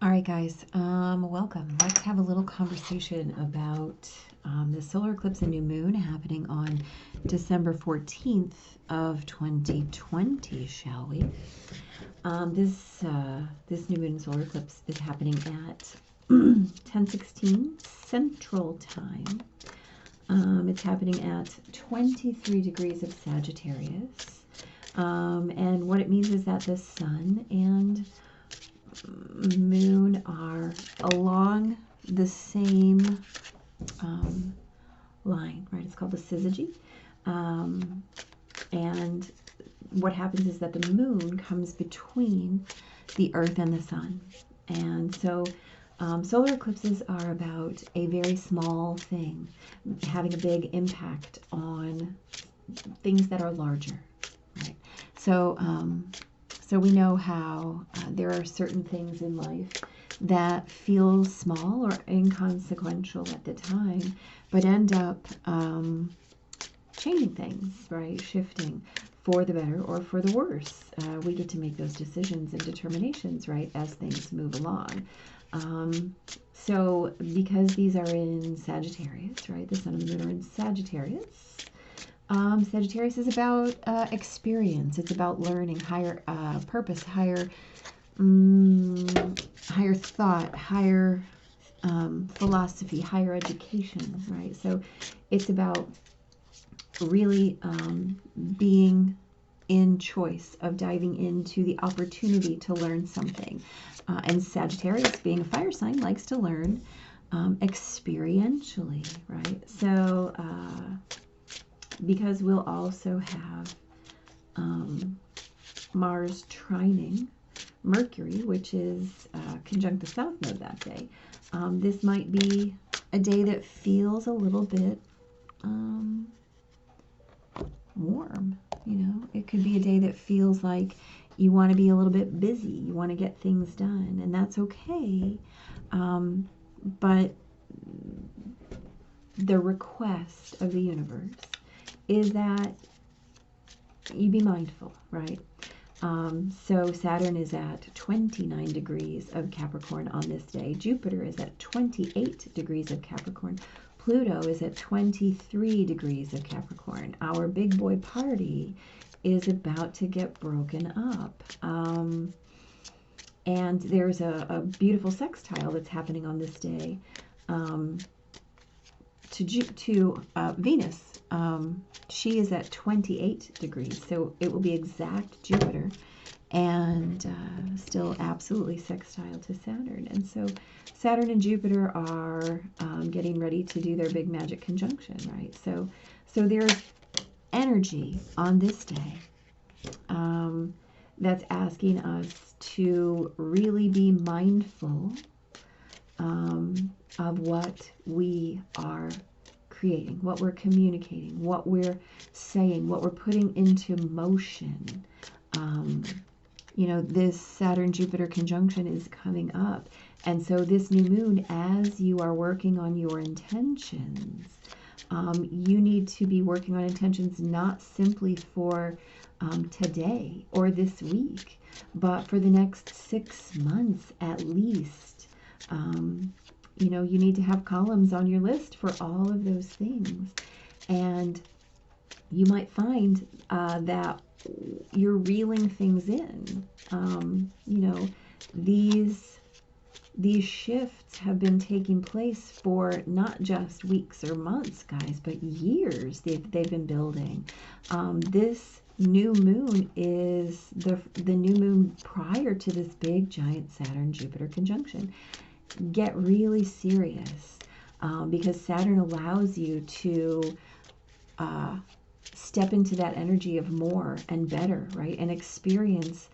All right, guys, welcome. Let's have a little conversation about the solar eclipse and new moon happening on December 14th of 2020, shall we? This new moon and solar eclipse is happening at 10:16 Central Time. It's happening at 23 degrees of Sagittarius. And what it means is that the sun and moon are along the same line, right? It's called the syzygy. And what happens is that the moon comes between the earth and the sun. And so solar eclipses are about a very small thing having a big impact on things that are larger, right? So so we know how there are certain things in life that feel small or inconsequential at the time, but end up changing things, right? Shifting for the better or for the worse. We get to make those decisions and determinations, right, as things move along. So because these are in Sagittarius, right, the sun and the moon are in Sagittarius, Sagittarius is about experience. It's about learning, higher purpose, higher thought, higher philosophy, higher education, right? So it's about really being in choice of diving into the opportunity to learn something. And Sagittarius, being a fire sign, likes to learn experientially, right? So because we'll also have Mars trining Mercury, which is conjunct the South Node that day. This might be a day that feels a little bit warm, you know. It could be a day that feels like you want to be a little bit busy, you want to get things done, and that's okay. But the request of the universe is that you be mindful, right? So Saturn is at 29 degrees of Capricorn on this day. Jupiter is at 28 degrees of Capricorn. Pluto is at 23 degrees of Capricorn. Our big boy party is about to get broken up. And there's a beautiful sextile that's happening on this day to Venus. She is at 28 degrees, so it will be exact Jupiter and still absolutely sextile to Saturn. And so Saturn and Jupiter are getting ready to do their big magic conjunction, right? So there's energy on this day that's asking us to really be mindful of what we are creating, what we're communicating, what we're saying, what we're putting into motion. You know, this Saturn-Jupiter conjunction is coming up. And so this new moon, as you are working on your intentions, you need to be working on intentions not simply for today or this week, but for the next 6 months at least. You know, you need to have columns on your list for all of those things. And you might find that you're reeling things in. You know, these shifts have been taking place for not just weeks or months, guys, but years they've been building. This new moon is the new moon prior to this big giant Saturn-Jupiter conjunction. Get really serious because Saturn allows you to step into that energy of more and better, right? And experience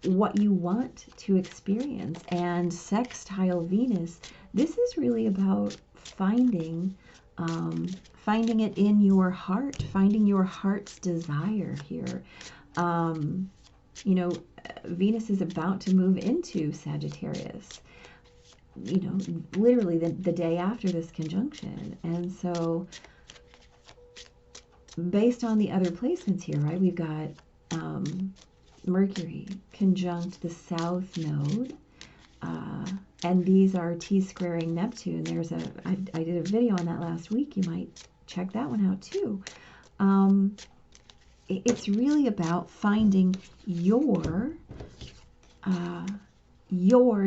what you want to experience. And sextile Venus, this is really about finding it in your heart, finding your heart's desire here. You know, Venus is about to move into Sagittarius, you know, literally the day after this conjunction. And so based on the other placements here, right, we've got Mercury conjunct the South Node and these are T-squaring Neptune. I did a video on that last week. You might check that one out too. It's really about finding your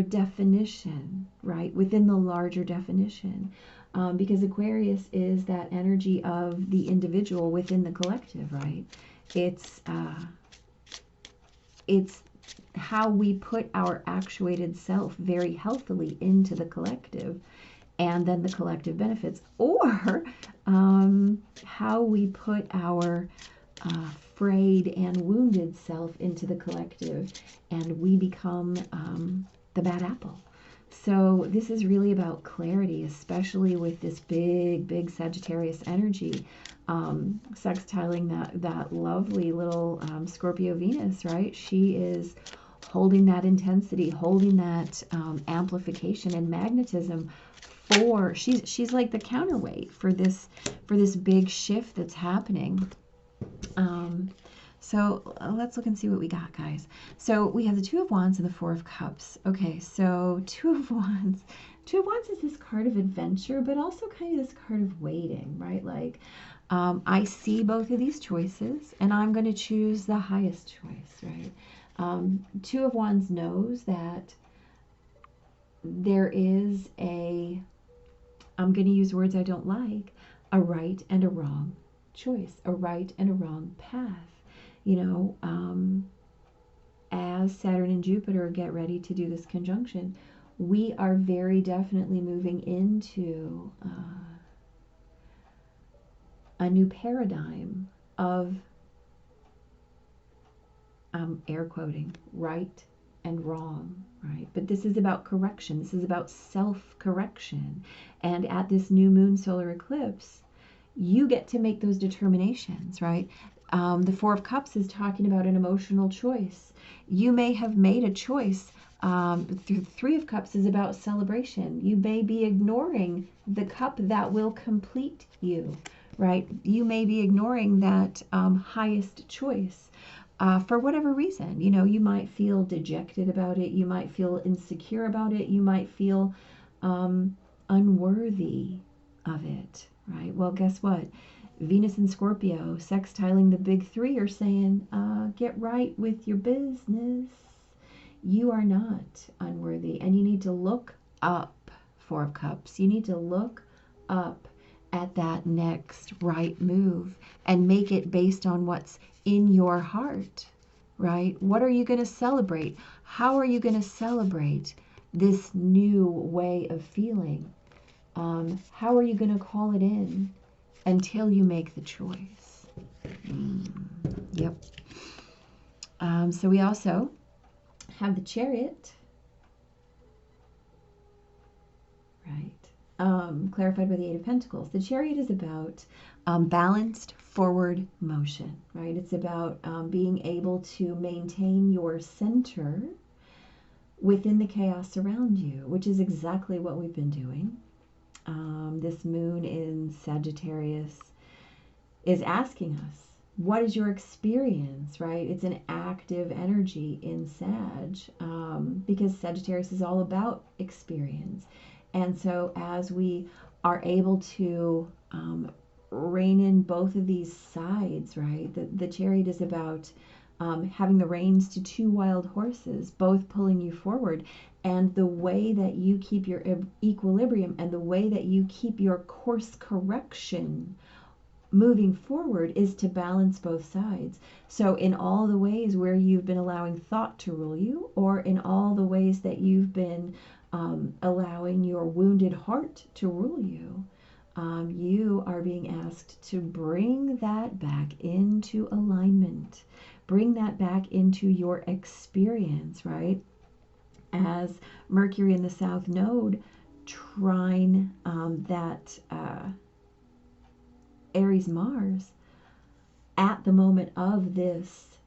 definition, right, within the larger definition. Because Aquarius is that energy of the individual within the collective, right? It's how we put our actuated self very healthily into the collective, and then the collective benefits, or how we put our frayed and wounded self into the collective, and we become the bad apple. So this is really about clarity, especially with this big Sagittarius energy, sextiling that lovely little Scorpio Venus, right? She is holding that intensity, holding that amplification and magnetism for, she's like the counterweight for this big shift that's happening. So let's look and see what we got, guys. So we have the Two of Wands and the Four of Cups. Okay, so Two of Wands. Two of Wands is this card of adventure, but also kind of this card of waiting, right? Like, I see both of these choices, and I'm going to choose the highest choice, right? Two of Wands knows that there is a, I'm going to use words I don't like, a right and a wrong choice, a right and a wrong path. You know, as Saturn and Jupiter get ready to do this conjunction, we are very definitely moving into a new paradigm of, air quoting, right and wrong, right? But this is about correction. This is about self-correction. And at this new moon solar eclipse, you get to make those determinations, right? The Four of Cups is talking about an emotional choice. You may have made a choice. The Three of Cups is about celebration. You may be ignoring the cup that will complete you, right? You may be ignoring that highest choice for whatever reason. You know, you might feel dejected about it. You might feel insecure about it. You might feel unworthy of it, right? Well, guess what? Venus and Scorpio sextiling the big three are saying, get right with your business. You are not unworthy, and you need to look up, Four of Cups. You need to look up at that next right move and make it based on what's in your heart, right? What are you going to celebrate? How are you going to celebrate this new way of feeling? How are you going to call it in until you make the choice? Yep. So we also have the Chariot, right? Clarified by the Eight of Pentacles. The Chariot is about balanced forward motion, right? It's about being able to maintain your center within the chaos around you, which is exactly what we've been doing. This moon in Sagittarius is asking us, what is your experience, right? It's an active energy in Sag, because Sagittarius is all about experience. And so as we are able to rein in both of these sides, right? The Chariot is about having the reins to two wild horses, both pulling you forward. And the way that you keep your equilibrium and the way that you keep your course correction moving forward is to balance both sides. So in all the ways where you've been allowing thought to rule you, or in all the ways that you've been allowing your wounded heart to rule you, you are being asked to bring that back into alignment. Bring that back into your experience, right? As Mercury in the South Node trine that Aries Mars at the moment of this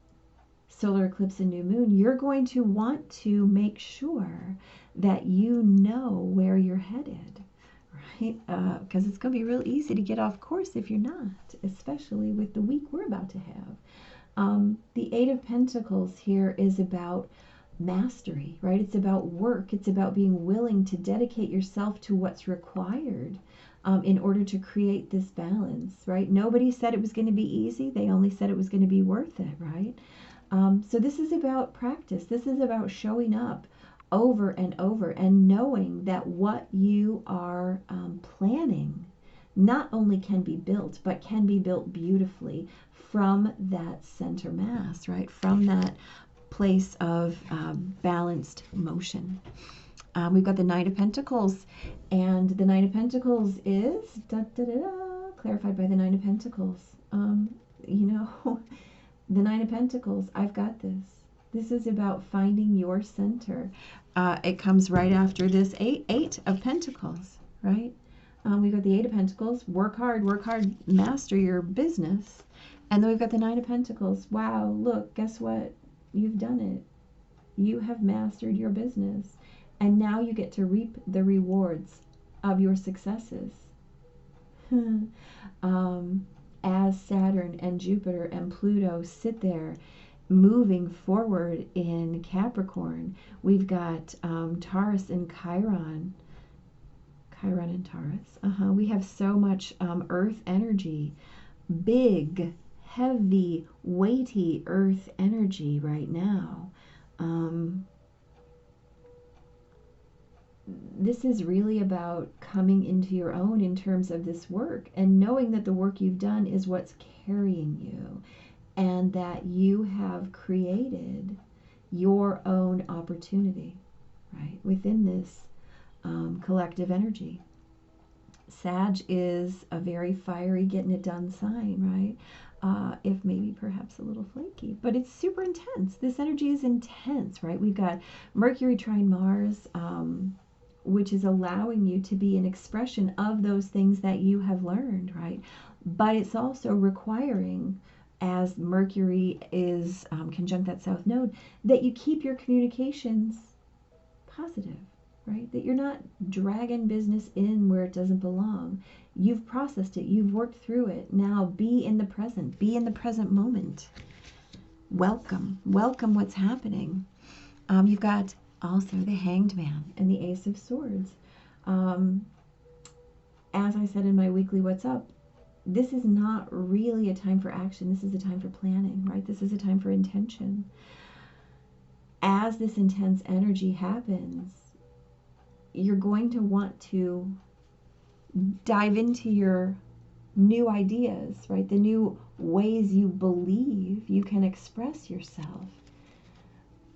solar eclipse and new moon, you're going to want to make sure that you know where you're headed, right? Because it's going to be real easy to get off course if you're not, especially with the week we're about to have. The Eight of Pentacles here is about mastery, right? It's about work. It's about being willing to dedicate yourself to what's required in order to create this balance, right? Nobody said it was going to be easy. They only said it was going to be worth it, right? So this is about practice. This is about showing up over and over and knowing that what you are planning not only can be built, but can be built beautifully from that center mass, right? From that place of balanced motion. We've got the Knight of Pentacles, and the Knight of Pentacles is clarified by the Knight of Pentacles. You know, the Knight of Pentacles, I've got this. This is about finding your center. It comes right after this Eight of Pentacles, right? We've got the Eight of Pentacles, work hard, master your business. And then we've got the Nine of Pentacles. Wow, look, guess what? You've done it. You have mastered your business. And now you get to reap the rewards of your successes. As Saturn and Jupiter and Pluto sit there moving forward in Capricorn, we've got Taurus and Chiron. Chiron and Taurus. We have so much earth energy. Big, heavy, weighty earth energy right now. This is really about coming into your own in terms of this work and knowing that the work you've done is what's carrying you and that you have created your own opportunity, right, within this collective energy. Sag is a very fiery, getting it done sign, right? If maybe perhaps a little flaky, but it's super intense. This energy is intense, right? We've got Mercury trine Mars, which is allowing you to be an expression of those things that you have learned, right? But it's also requiring, as Mercury is conjunct that south node, that you keep your communications positive, right? That you're not dragging business in where it doesn't belong. You've processed it. You've worked through it. Now be in the present. Be in the present moment. Welcome. Welcome what's happening. You've got also the Hanged Man and the Ace of Swords. As I said in my weekly What's Up, this is not really a time for action. This is a time for planning, right? This is a time for intention. As this intense energy happens, you're going to want to dive into your new ideas, right? The new ways you believe you can express yourself.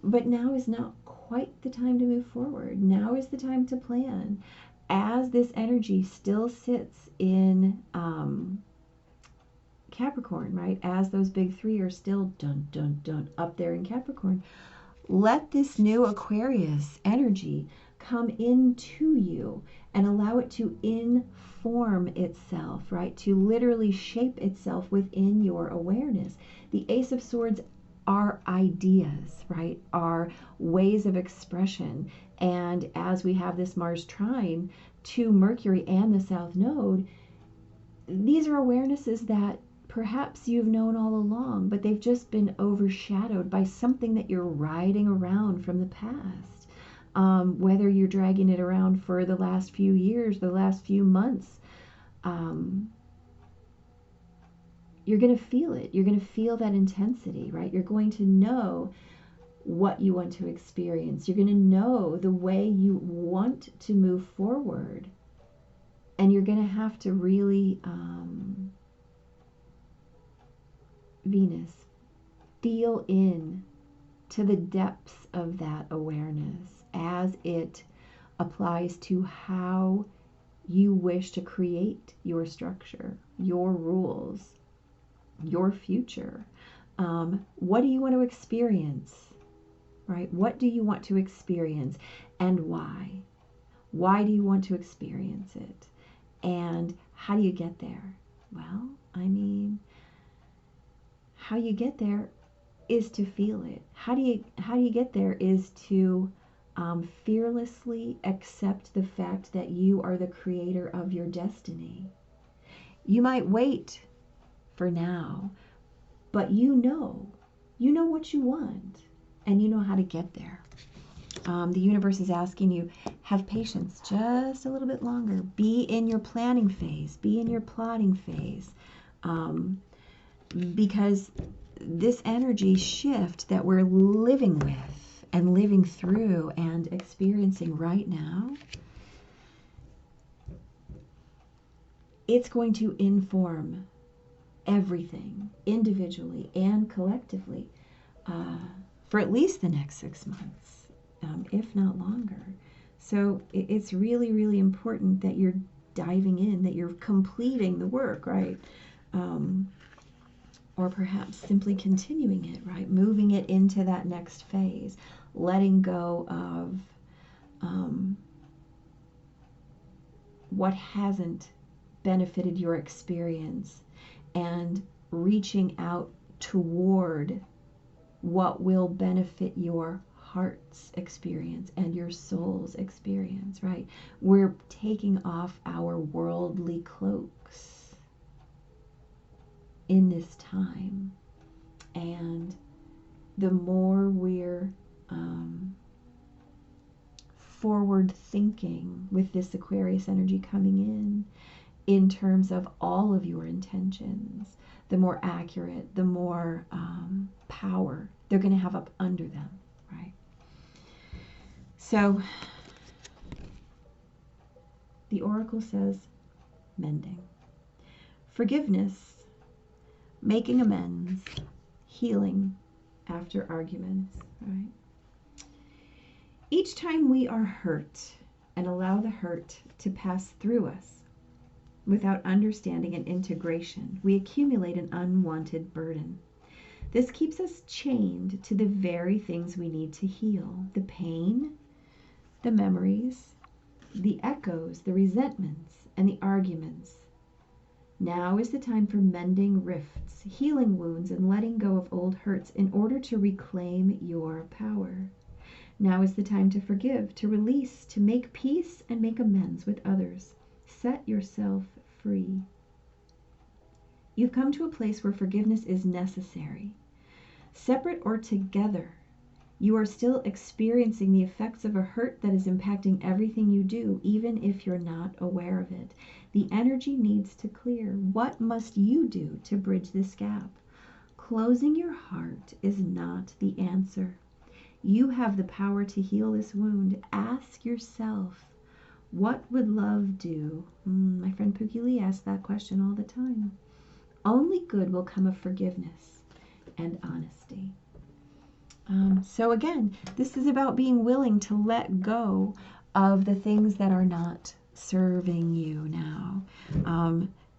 But now is not quite the time to move forward. Now is the time to plan. As this energy still sits in Capricorn, right? As those big three are still up there in Capricorn, let this new Aquarius energy come into you and allow it to inform itself, right? To literally shape itself within your awareness. The Ace of Swords are ideas, right? Are ways of expression. And as we have this Mars trine to Mercury and the South Node, these are awarenesses that perhaps you've known all along, but they've just been overshadowed by something that you're riding around from the past. Whether you're dragging it around for the last few years, the last few months, you're going to feel it. You're going to feel that intensity, right? You're going to know what you want to experience. You're going to know the way you want to move forward. And you're going to have to really, Venus, feel in to the depths of that awareness as it applies to how you wish to create your structure, your rules, your future. What do you want to experience, right? What do you want to experience and why? Why do you want to experience it? And how do you get there? Well, I mean, how you get there is to feel it. How do you get there is to fearlessly accept the fact that you are the creator of your destiny. You might wait for now, but you know what you want. and you know how to get there. The universe is asking you, have patience just a little bit longer. Be in your planning phase. Be in your plotting phase. Because this energy shift that we're living with and living through and experiencing right now, it's going to inform everything individually and collectively for at least the next 6 months, if not longer. So it's really, really important that you're diving in, that you're completing the work, right? Or perhaps simply continuing it, right? Moving it into that next phase, letting go of what hasn't benefited your experience and reaching out toward what will benefit your heart's experience and your soul's experience, right? We're taking off our worldly cloaks in this time, and the more we're forward thinking with this Aquarius energy coming in terms of all of your intentions, the more accurate, the more power they're going to have up under them, right? So the oracle says mending, forgiveness, making amends, healing after arguments, right? Each time we are hurt and allow the hurt to pass through us without understanding and integration, we accumulate an unwanted burden. This keeps us chained to the very things we need to heal: the pain, the memories, the echoes, the resentments, and the arguments. Now is the time for mending rifts, healing wounds, and letting go of old hurts in order to reclaim your power. Now is the time to forgive, to release, to make peace, and make amends with others. Set yourself free. You've come to a place where forgiveness is necessary. Separate or together, you are still experiencing the effects of a hurt that is impacting everything you do, even if you're not aware of it. The energy needs to clear. What must you do to bridge this gap? Closing your heart is not the answer. You have the power to heal this wound. Ask yourself, what would love do? My friend Pookie Lee asks that question all the time. Only good will come of forgiveness and honesty. So again, this is about being willing to let go of the things that are not serving you now,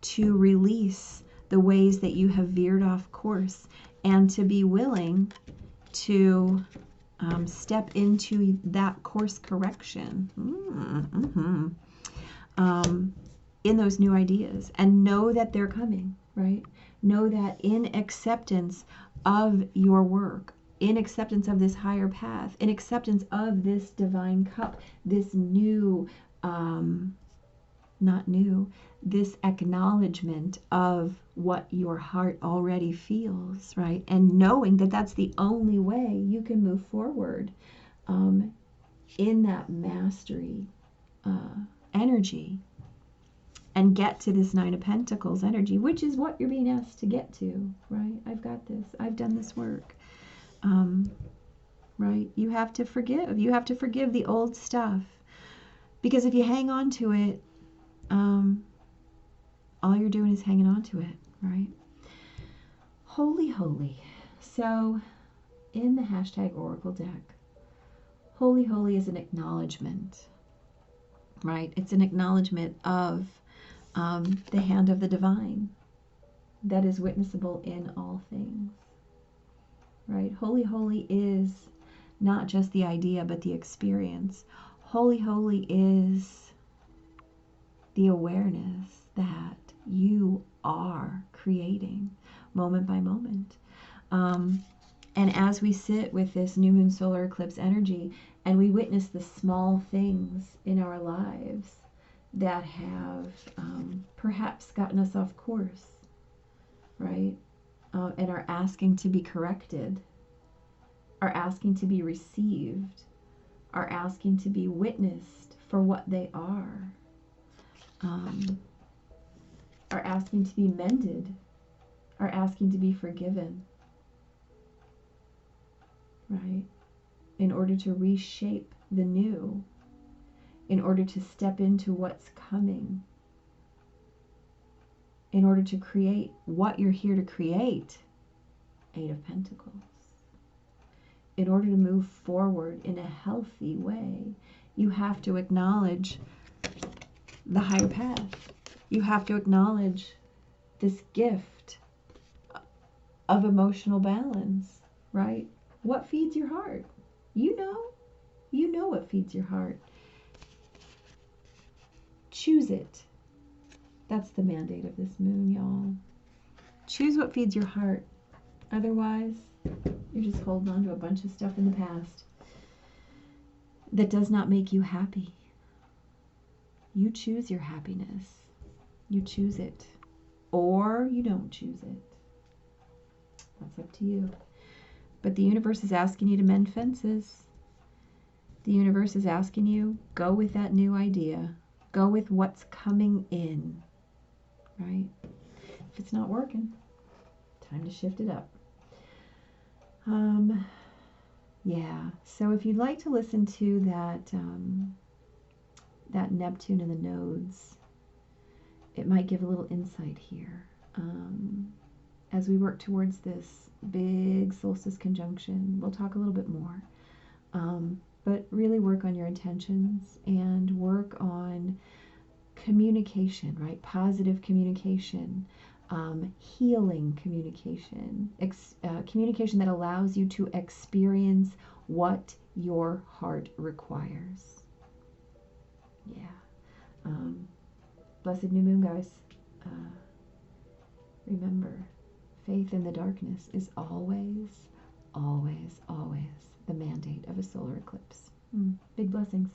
to release the ways that you have veered off course, and to be willing to step into that course correction in those new ideas, and know that they're coming, right? Know that in acceptance of your work, in acceptance of this higher path, in acceptance of this divine cup, this new, not new, this acknowledgement of what your heart already feels, right? And knowing that that's the only way you can move forward in that mastery energy and get to this Nine of Pentacles energy, which is what you're being asked to get to, right? I've got this. I've done this work. Right? You have to forgive. You have to forgive the old stuff. Because if you hang on to it, all you're doing is hanging on to it, right? Holy, holy. So, in the hashtag Oracle deck, holy, holy is an acknowledgement, right? It's an acknowledgement of the hand of the divine that is witnessable in all things, right? Holy, holy is not just the idea, but the experience. Holy, holy is the awareness that you are creating moment by moment. And as we sit with this new moon solar eclipse energy and we witness the small things in our lives that have perhaps gotten us off course, right? And are asking to be corrected, are asking to be received, are asking to be witnessed for what they are asking to be mended, are asking to be forgiven, right? In order to reshape the new, in order to step into what's coming, in order to create what you're here to create, Eight of Pentacles. In order to move forward in a healthy way, you have to acknowledge the higher path. You have to acknowledge this gift of emotional balance, right? What feeds your heart? You know what feeds your heart. Choose it. That's the mandate of this moon, y'all. Choose what feeds your heart. Otherwise, you're just holding on to a bunch of stuff in the past that does not make you happy. You choose your happiness. You choose it. Or you don't choose it. That's up to you. But the universe is asking you to mend fences. The universe is asking you, go with that new idea. Go with what's coming in. Right? If it's not working, time to shift it up. Yeah. So if you'd like to listen to that Neptune and the nodes, it might give a little insight here. As we work towards this big solstice conjunction, we'll talk a little bit more. But really work on your intentions and work on communication, right? Positive communication, healing communication, communication that allows you to experience what your heart requires. Yeah. Blessed new moon, guys. Remember, faith in the darkness is always, always, always the mandate of a solar eclipse. Big blessings.